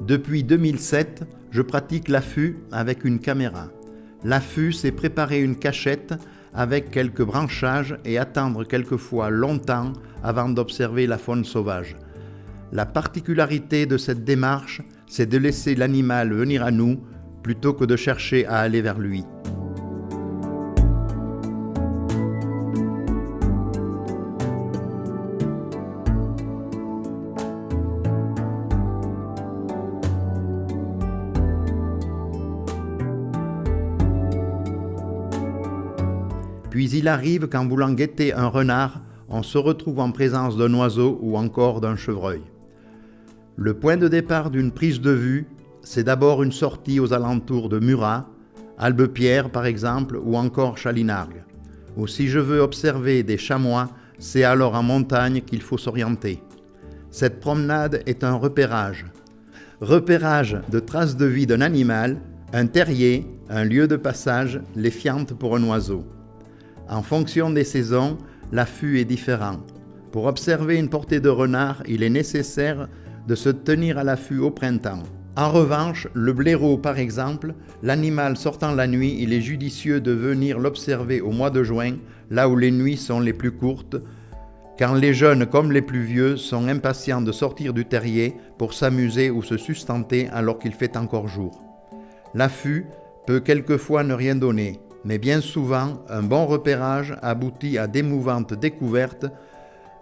Depuis 2007, je pratique l'affût avec une caméra. L'affût, c'est préparer une cachette avec quelques branchages et attendre quelquefois longtemps avant d'observer la faune sauvage. La particularité de cette démarche, c'est de laisser l'animal venir à nous plutôt que de chercher à aller vers lui. Puis il arrive qu'en voulant guetter un renard, on se retrouve en présence d'un oiseau ou encore d'un chevreuil. Le point de départ d'une prise de vue, c'est d'abord une sortie aux alentours de Murat, Albepierre par exemple, ou encore Chalinargues. Ou si je veux observer des chamois, c'est alors en montagne qu'il faut s'orienter. Cette promenade est un repérage. Repérage de traces de vie d'un animal, un terrier, un lieu de passage, les fientes pour un oiseau. En fonction des saisons, l'affût est différent. Pour observer une portée de renard, il est nécessaire de se tenir à l'affût au printemps. En revanche, le blaireau par exemple, l'animal sortant la nuit, il est judicieux de venir l'observer au mois de juin, là où les nuits sont les plus courtes, quand les jeunes comme les plus vieux sont impatients de sortir du terrier pour s'amuser ou se sustenter alors qu'il fait encore jour. L'affût peut quelquefois ne rien donner, mais bien souvent, un bon repérage aboutit à d'émouvantes découvertes,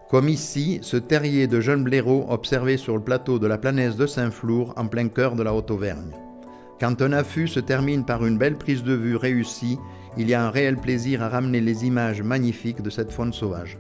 comme ici, ce terrier de jeunes blaireaux observé sur le plateau de la Planaise de Saint-Flour, en plein cœur de la Haute-Auvergne. Quand un affût se termine par une belle prise de vue réussie, il y a un réel plaisir à ramener les images magnifiques de cette faune sauvage.